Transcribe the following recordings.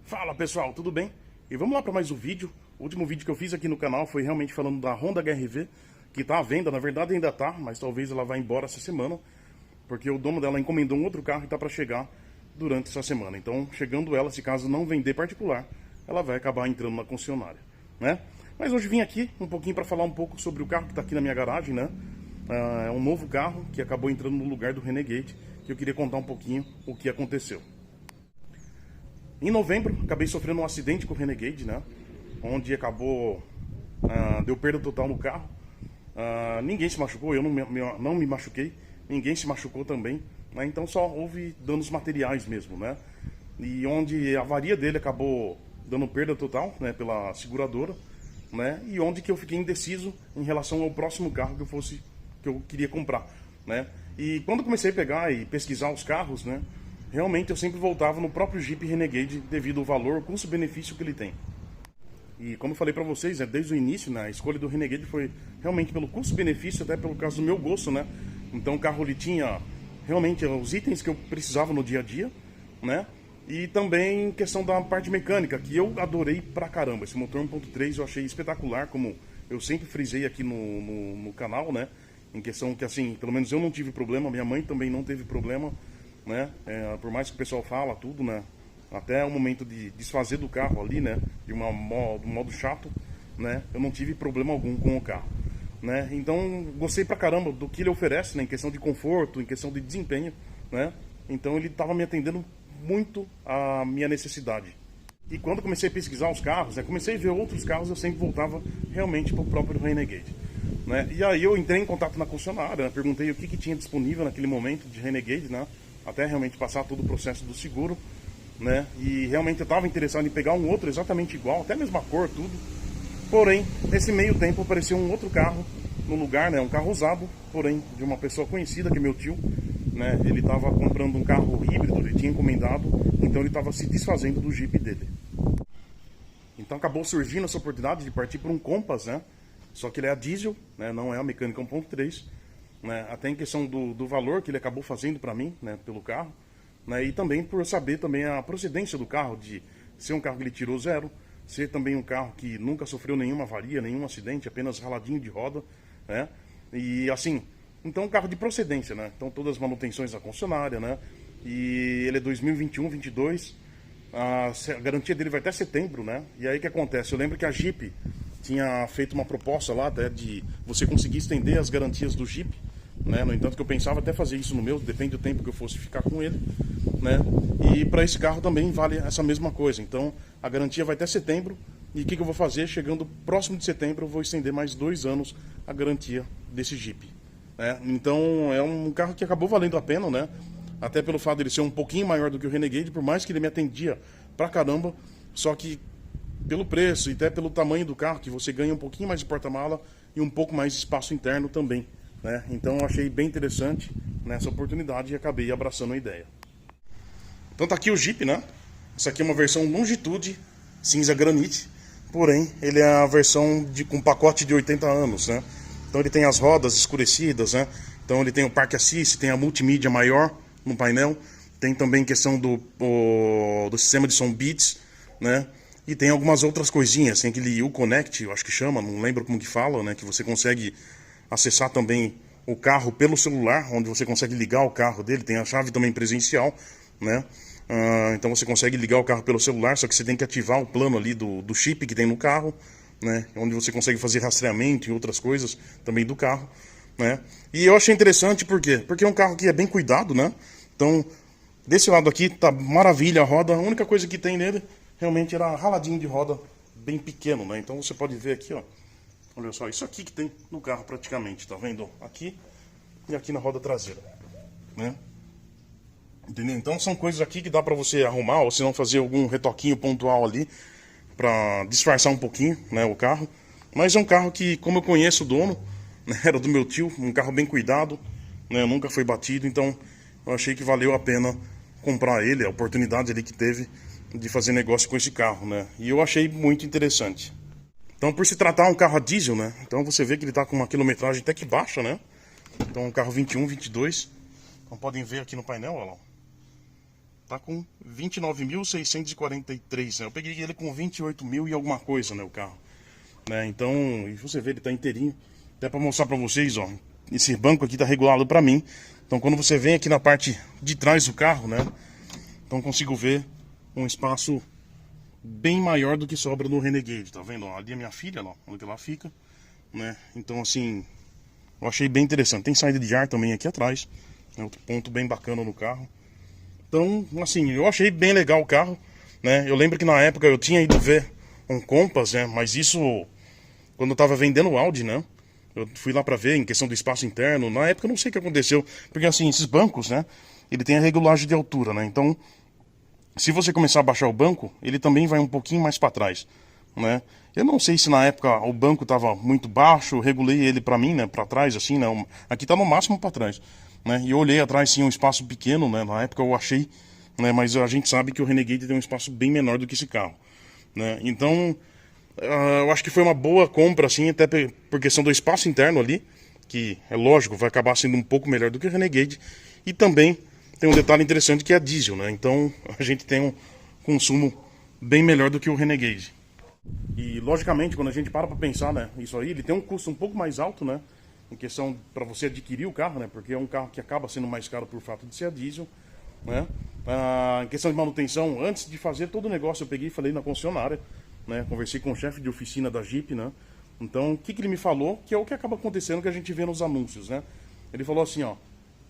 Fala pessoal, tudo bem? E vamos lá para mais um vídeo. O último vídeo que eu fiz aqui no canal foi realmente falando da Honda HR-V, que está à venda, na verdade ainda está, mas talvez ela vá embora essa semana, porque o dono dela encomendou um outro carro e está para chegar durante essa semana. Então, chegando ela, se caso não vender particular, ela vai acabar entrando na concessionária, né? Mas hoje vim aqui um pouquinho para falar um pouco sobre o carro que está aqui na minha garagem, né? É um novo carro que acabou entrando no lugar do Renegade, que eu queria contar um pouquinho o que aconteceu. Em novembro, acabei sofrendo um acidente com o Renegade, né? Onde acabou, deu perda total no carro. Ninguém se machucou, eu não me machuquei, ninguém se machucou também, né? Então só houve danos materiais mesmo, né? E onde a avaria dele acabou dando perda total, né, pela seguradora, né? E onde que eu fiquei indeciso em relação ao próximo carro que eu queria comprar, né? E quando comecei a pegar e pesquisar os carros, né, realmente eu sempre voltava no próprio Jeep Renegade devido ao valor, custo-benefício que ele tem. E como eu falei pra vocês, desde o início, né, a escolha do Renegade foi realmente pelo custo-benefício, até pelo caso do meu gosto, né? Então o carro ele tinha realmente os itens que eu precisava no dia a dia, né? E também questão da parte mecânica, que eu adorei pra caramba. Esse motor 1.3 eu achei espetacular, como eu sempre frisei aqui no canal, né? Em questão que, assim, pelo menos eu não tive problema, minha mãe também não teve problema, né? Por mais que o pessoal fala tudo, né? Até o momento de desfazer do carro ali, né? De um modo chato, né? Eu não tive problema algum com o carro, né? Então, gostei pra caramba do que ele oferece, né? Em questão de conforto, em questão de desempenho, né? Então, ele estava me atendendo muito à minha necessidade. E quando comecei a pesquisar os carros, né? Comecei a ver outros carros, eu sempre voltava realmente pro próprio Renegade, né? E aí eu entrei em contato na concessionária, né? Perguntei o que tinha disponível naquele momento de Renegade, né? Até realmente passar todo o processo do seguro, né? E realmente eu estava interessado em pegar um outro exatamente igual, até a mesma cor, tudo. Porém, nesse meio tempo apareceu um outro carro no lugar, né? Um carro usado, porém de uma pessoa conhecida, que é meu tio, né? Ele estava comprando um carro híbrido, ele tinha encomendado, então ele estava se desfazendo do Jeep dele. Então acabou surgindo essa oportunidade de partir por um Compass, né? Só que ele é a diesel, né? Não é a mecânica 1.3, né? Até em questão do valor que ele acabou fazendo para mim, né? Pelo carro, né? E também por saber também a procedência do carro, de ser um carro que ele tirou zero, ser também um carro que nunca sofreu nenhuma avaria, nenhum acidente, apenas raladinho de roda, né? E assim, então um carro de procedência, né? Então todas as manutenções da concessionária, né? E ele é 2021, 22, a garantia dele vai até setembro, né? E aí o que acontece? Eu lembro que a Jeep tinha feito uma proposta lá até de você conseguir estender as garantias do Jeep, né? No entanto que eu pensava até fazer isso no meu, depende do tempo que eu fosse ficar com ele, né? E para esse carro também vale essa mesma coisa. Então a garantia vai até setembro. E o que eu vou fazer? Chegando próximo de setembro eu vou estender mais 2 anos a garantia desse Jeep, né? Então é um carro que acabou valendo a pena, né? Até pelo fato de ele ser um pouquinho maior do que o Renegade, por mais que ele me atendia pra caramba, só que pelo preço e até pelo tamanho do carro, que você ganha um pouquinho mais de porta-mala e um pouco mais de espaço interno também, né? Então eu achei bem interessante nessa oportunidade e acabei abraçando a ideia. Então tá aqui o Jeep, né? Essa aqui é uma versão Longitude cinza granite, porém ele é a versão com pacote de 80 anos, né? Então ele tem as rodas escurecidas, né? Então ele tem o Park Assist, tem a multimídia maior no painel, tem também questão do sistema de som Beats, né? E tem algumas outras coisinhas, tem aquele Uconnect, eu acho que chama, não lembro como que fala, né? Que você consegue acessar também o carro pelo celular, onde você consegue ligar o carro dele, tem a chave também presencial, né? Então você consegue ligar o carro pelo celular, só que você tem que ativar o plano ali do chip que tem no carro, né? Onde você consegue fazer rastreamento e outras coisas também do carro, né? E eu achei interessante por quê? Porque é um carro que é bem cuidado, né? Então, desse lado aqui tá maravilha a roda, a única coisa que tem nele realmente era raladinho de roda bem pequeno, né? Então você pode ver aqui, ó. Olha só, isso aqui que tem no carro praticamente, tá vendo? Aqui e aqui na roda traseira, né? Entendeu? Então são coisas aqui que dá pra você arrumar, ou se não fazer algum retoquinho pontual ali, pra disfarçar um pouquinho, né, o carro. Mas é um carro que, como eu conheço o dono, né, era do meu tio, um carro bem cuidado, né, nunca foi batido, então eu achei que valeu a pena comprar ele, a oportunidade ali que teve de fazer negócio com esse carro, né? E eu achei muito interessante. Então, por se tratar um carro a diesel, né? Então você vê que ele está com uma quilometragem até que baixa, né? Então um carro 21, 22. Então podem ver aqui no painel, olha lá. tá com 29.643, né? Eu peguei ele com 28 mil e alguma coisa, né, o carro, né? Então, e você vê, ele tá inteirinho. Até para mostrar para vocês, ó, esse banco aqui tá regulado para mim. Então, quando você vem aqui na parte de trás do carro, né, então consigo ver um espaço bem maior do que sobra no Renegade, tá vendo? Ó, ali é minha filha, ó, onde ela fica, né? Então, assim, eu achei bem interessante. Tem saída de ar também aqui atrás, né? Outro ponto bem bacana no carro. Então, assim, eu achei bem legal o carro, né? Eu lembro que na época eu tinha ido ver um Compass, né? Mas isso quando eu tava vendendo o Audi, né? Eu fui lá pra ver em questão do espaço interno. Na época eu não sei o que aconteceu, porque assim, esses bancos, né? Ele tem a regulagem de altura, né? Então, se você começar a baixar o banco, ele também vai um pouquinho mais para trás, né? Eu não sei se na época o banco estava muito baixo, eu regulei ele para mim, né? Para trás, assim, né? Aqui tá no máximo para trás, né? E eu olhei atrás, sim, um espaço pequeno, né? Na época eu achei, né? Mas a gente sabe que o Renegade tem um espaço bem menor do que esse carro, né? Então, eu acho que foi uma boa compra, assim, até por questão do espaço interno ali, que é lógico, vai acabar sendo um pouco melhor do que o Renegade, e também tem um detalhe interessante que é a diesel, né? Então a gente tem um consumo bem melhor do que o Renegade. E logicamente, quando a gente para pensar, né, isso aí, ele tem um custo um pouco mais alto, né, em questão para você adquirir o carro, né, porque é um carro que acaba sendo mais caro por fato de ser a diesel, né? Em questão de manutenção, antes de fazer todo o negócio, eu peguei e falei na concessionária, né, conversei com o chefe de oficina da Jeep, né? Então, o que ele me falou, que é o que acaba acontecendo, que a gente vê nos anúncios, né? Ele falou assim, ó,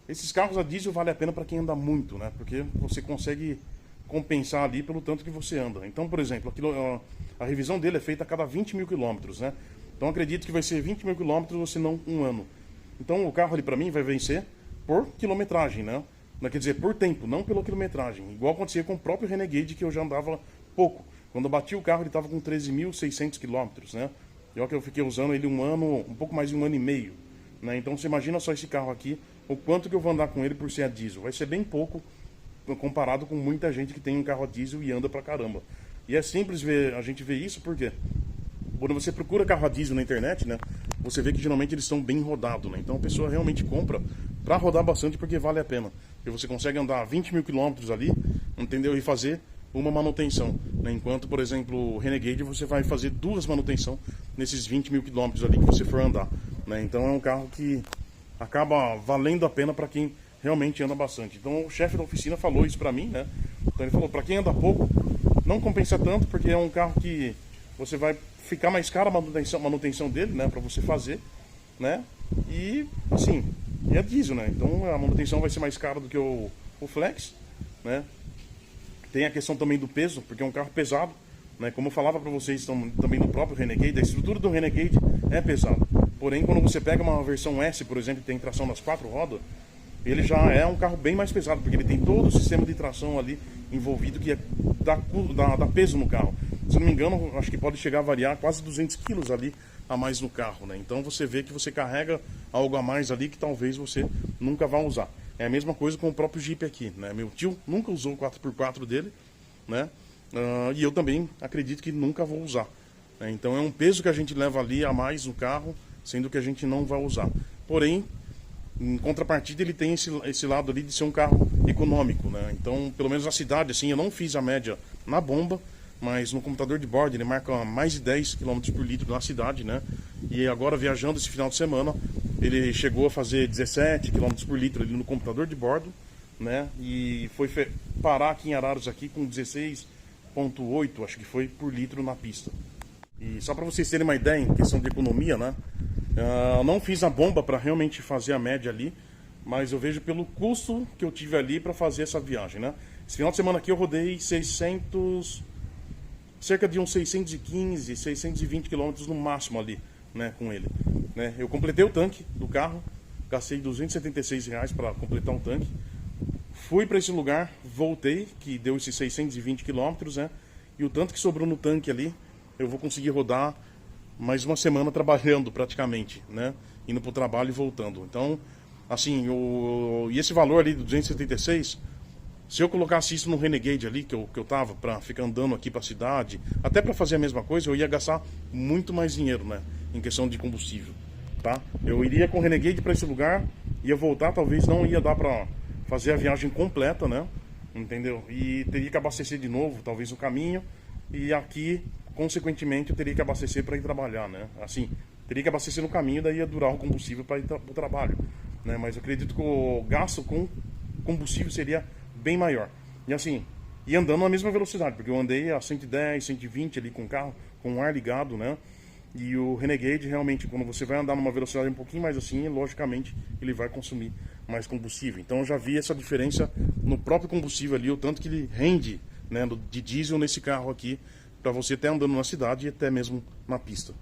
esses carros a diesel vale a pena para quem anda muito, né? Porque você consegue compensar ali pelo tanto que você anda. Então, por exemplo, a revisão dele é feita a cada 20 mil quilômetros, né? Então, acredito que vai ser 20 mil quilômetros ou se não um ano. Então, o carro ali para mim vai vencer por quilometragem, né? Quer dizer, por tempo, não pela quilometragem. Igual acontecia com o próprio Renegade, que eu já andava pouco. Quando eu bati o carro, ele estava com 13.600 quilômetros, né? E olha que eu fiquei usando ele um ano, um pouco mais de um ano e meio, né? Então, você imagina só esse carro aqui, o quanto que eu vou andar com ele por ser a diesel. Vai ser bem pouco comparado com muita gente que tem um carro a diesel e anda pra caramba. E é simples a gente ver isso, porque quando você procura carro a diesel na internet, né, você vê que geralmente eles estão bem rodados, né? Então a pessoa realmente compra pra rodar bastante porque vale a pena. Porque você consegue andar 20 mil quilômetros ali, entendeu? E fazer uma manutenção, né? Enquanto, por exemplo, o Renegade você vai fazer duas manutenções nesses 20 mil quilômetros ali que você for andar, né? Então é um carro que acaba valendo a pena para quem realmente anda bastante. Então o chefe da oficina falou isso para mim, né? Então ele falou, para quem anda pouco, não compensa tanto, porque é um carro que você vai ficar mais caro a manutenção dele, né? Para você fazer, né? E assim, é diesel, né? Então a manutenção vai ser mais cara do que o Flex, né? Tem a questão também do peso, porque é um carro pesado, né? Como eu falava para vocês também no próprio Renegade, a estrutura do Renegade é pesada. Porém, quando você pega uma versão S, por exemplo, que tem tração nas 4 rodas, ele já é um carro bem mais pesado, porque ele tem todo o sistema de tração ali envolvido que dá peso no carro. Se eu não me engano, acho que pode chegar a variar quase 200 quilos ali a mais no carro, né? Então você vê que você carrega algo a mais ali que talvez você nunca vá usar. É a mesma coisa com o próprio Jeep aqui, né? Meu tio nunca usou o 4x4 dele, né? E eu também acredito que nunca vou usar, né? Então é um peso que a gente leva ali a mais no carro, sendo que a gente não vai usar. Porém, em contrapartida, ele tem esse lado ali de ser um carro econômico, né? Então, pelo menos na cidade, assim, eu não fiz a média na bomba, mas no computador de bordo ele marca mais de 10 km por litro na cidade, né? E agora, viajando esse final de semana, ele chegou a fazer 17 km por litro ali no computador de bordo, né? E foi parar aqui em Araras aqui com 16,8, acho que foi, por litro na pista. E só para vocês terem uma ideia em questão de economia, né? Eu não fiz a bomba para realmente fazer a média ali, mas eu vejo pelo custo que eu tive ali para fazer essa viagem, né? Esse final de semana aqui eu rodei cerca de uns 615, 620 quilômetros no máximo ali, né, com ele, né? Eu completei o tanque do carro, gastei R$ 276 para completar um tanque, fui para esse lugar, voltei, que deu esses 620 quilômetros, né? E o tanto que sobrou no tanque ali, eu vou conseguir rodar mais uma semana trabalhando praticamente, né? Indo para o trabalho e voltando. Então, assim, e esse valor ali do 276, se eu colocasse isso no Renegade ali, que eu tava, para ficar andando aqui para a cidade, até para fazer a mesma coisa, eu ia gastar muito mais dinheiro, né? Em questão de combustível, tá? Eu iria com o Renegade para esse lugar, ia voltar, talvez não ia dar para fazer a viagem completa, né? entendeu? E teria que abastecer de novo, talvez o caminho, e aqui, consequentemente, eu teria que abastecer para ir trabalhar, né? Assim, teria que abastecer no caminho, daí ia durar o combustível para ir para o trabalho, né? Mas eu acredito que o gasto com combustível seria bem maior. E assim, e andando na mesma velocidade, porque eu andei a 110, 120 ali com o carro, com o ar ligado, né? E o Renegade, realmente, quando você vai andar numa velocidade um pouquinho mais assim, logicamente, ele vai consumir mais combustível. Então eu já vi essa diferença no próprio combustível ali, o tanto que ele rende, né, de diesel nesse carro aqui, para você até andando na cidade e até mesmo na pista.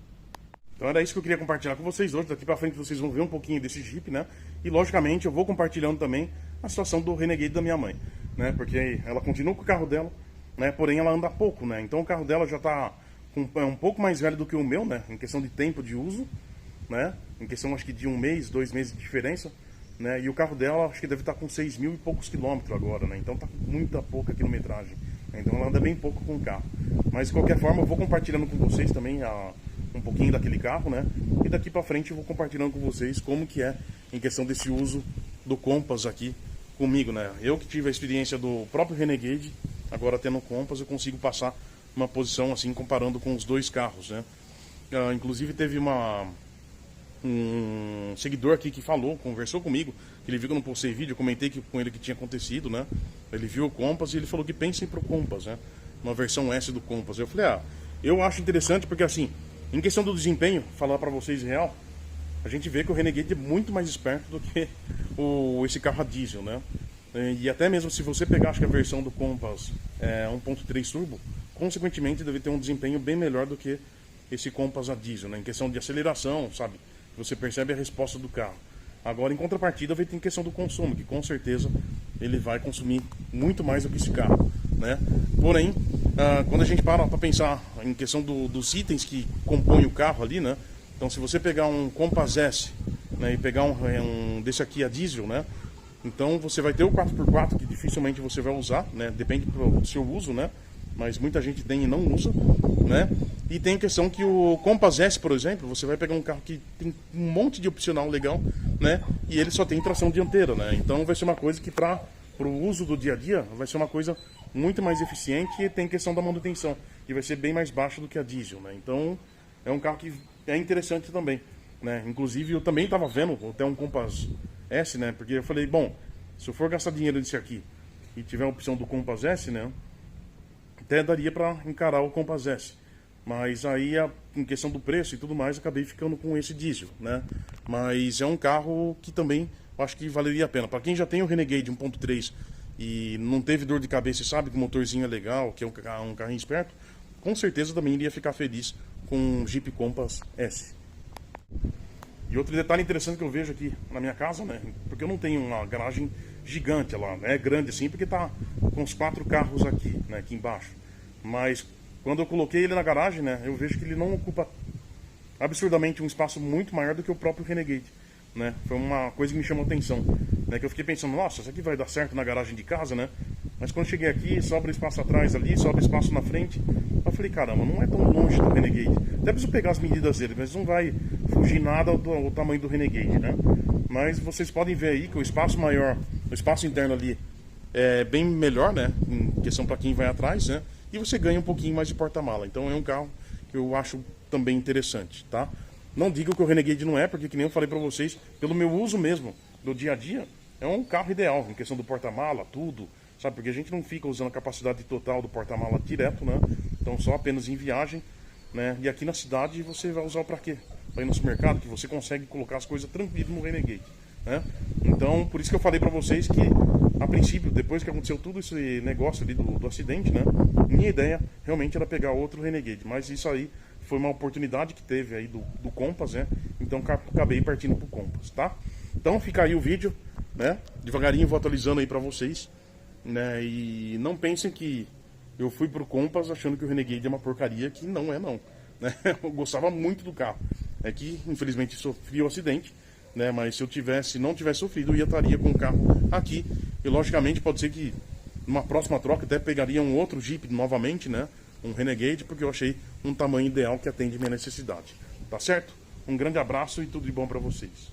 Então era isso que eu queria compartilhar com vocês hoje. Daqui para frente vocês vão ver um pouquinho desse Jeep, né? E logicamente eu vou compartilhando também a situação do Renegade da minha mãe, né? Porque ela continua com o carro dela, né? Porém ela anda pouco, né? Então o carro dela já tá um pouco mais velho do que o meu, né? Em questão de tempo de uso, né? Em questão acho que de 1 mês, 2 meses de diferença, né? E o carro dela acho que deve estar com 6 mil e poucos quilômetros agora, né? Então tá com muita pouca quilometragem. Então ela anda bem pouco com o carro. Mas de qualquer forma eu vou compartilhando com vocês também um pouquinho daquele carro, né? E daqui pra frente eu vou compartilhando com vocês como que é em questão desse uso do Compass aqui comigo, né? Eu que tive a experiência do próprio Renegade, agora tendo o Compass eu consigo passar uma posição assim comparando com os dois carros, né? Inclusive teve um seguidor aqui que conversou comigo, que ele viu que eu não postei vídeo, eu comentei com ele que tinha acontecido, né? Ele viu o Compass e ele falou que pensem pro Compass, né? Uma versão S do Compass. Eu falei, eu acho interessante porque assim, em questão do desempenho, falar pra vocês real, a gente vê que o Renegade é muito mais esperto do que esse carro a diesel, né? E até mesmo se você pegar, acho que a versão do Compass 1.3 turbo, consequentemente deve ter um desempenho bem melhor do que esse Compass a diesel, né? Em questão de aceleração, sabe? Você percebe a resposta do carro. Agora, em contrapartida, vai ter questão do consumo, que com certeza ele vai consumir muito mais do que esse carro, né? Porém, quando a gente para pensar em questão dos itens que compõem o carro ali, né? Então, se você pegar um Compass S, né, e pegar um desse aqui a diesel, né? Então, você vai ter o 4x4, que dificilmente você vai usar, né? Depende do seu uso, né? Mas muita gente tem e não usa, né? E tem a questão que o Compass S, por exemplo, você vai pegar um carro que tem um monte de opcional legal, né? E ele só tem tração dianteira, né? Então vai ser uma coisa que para o uso do dia a dia vai ser uma coisa muito mais eficiente e tem questão da manutenção. E vai ser bem mais baixa do que a diesel, né? Então é um carro que é interessante também, né? Inclusive eu também estava vendo até um Compass S, né? Porque eu falei, bom, se eu for gastar dinheiro nisso aqui e tiver a opção do Compass S, né? Até daria para encarar o Compass S. Mas aí, em questão do preço e tudo mais, acabei ficando com esse diesel, né? Mas é um carro que também acho que valeria a pena. Para quem já tem o Renegade 1.3 e não teve dor de cabeça e sabe que o motorzinho é legal, que é um carrinho esperto, com certeza também iria ficar feliz com o Jeep Compass S. E outro detalhe interessante que eu vejo aqui na minha casa, né? Porque eu não tenho uma garagem gigante, ela é grande assim, porque tá com os 4 carros aqui, né? Aqui embaixo. Mas quando eu coloquei ele na garagem, né? Eu vejo que ele não ocupa absurdamente um espaço muito maior do que o próprio Renegade, né? Foi uma coisa que me chamou a atenção, né? Que eu fiquei pensando, nossa, isso aqui vai dar certo na garagem de casa, né? Mas quando eu cheguei aqui, sobra espaço atrás ali, sobra espaço na frente. Eu falei, caramba, não é tão longe do Renegade. Até preciso pegar as medidas dele, mas não vai fugir nada do tamanho do Renegade, né? Mas vocês podem ver aí que o espaço maior, o espaço interno ali é bem melhor, né? Em questão para quem vai atrás, né? E você ganha um pouquinho mais de porta-mala. Então é um carro que eu acho também interessante, tá? Não digo que o Renegade não é, porque que nem eu falei para vocês, pelo meu uso mesmo, do dia a dia, é um carro ideal, em questão do porta-mala, tudo, sabe? Porque a gente não fica usando a capacidade total do porta-mala direto, né? Então só apenas em viagem, né? E aqui na cidade você vai usar para quê? Para ir no supermercado, que você consegue colocar as coisas tranquilo no Renegade, né? Então, por isso que eu falei para vocês que, a princípio, depois que aconteceu tudo esse negócio ali do acidente, né? Minha ideia realmente era pegar outro Renegade, mas isso aí foi uma oportunidade que teve aí do Compass, né? Então acabei partindo pro Compass, tá? Então fica aí o vídeo, né? Devagarinho vou atualizando aí para vocês, né? E não pensem que eu fui pro Compass achando que o Renegade é uma porcaria, que não é não, né? Eu gostava muito do carro. É que infelizmente sofri o acidente, né? Mas se eu não tivesse sofrido, eu estaria com o carro aqui. E logicamente pode ser que numa próxima troca até pegaria um outro Jeep novamente, né? Um Renegade, porque eu achei um tamanho ideal que atende minha necessidade. Tá certo? Um grande abraço e tudo de bom para vocês.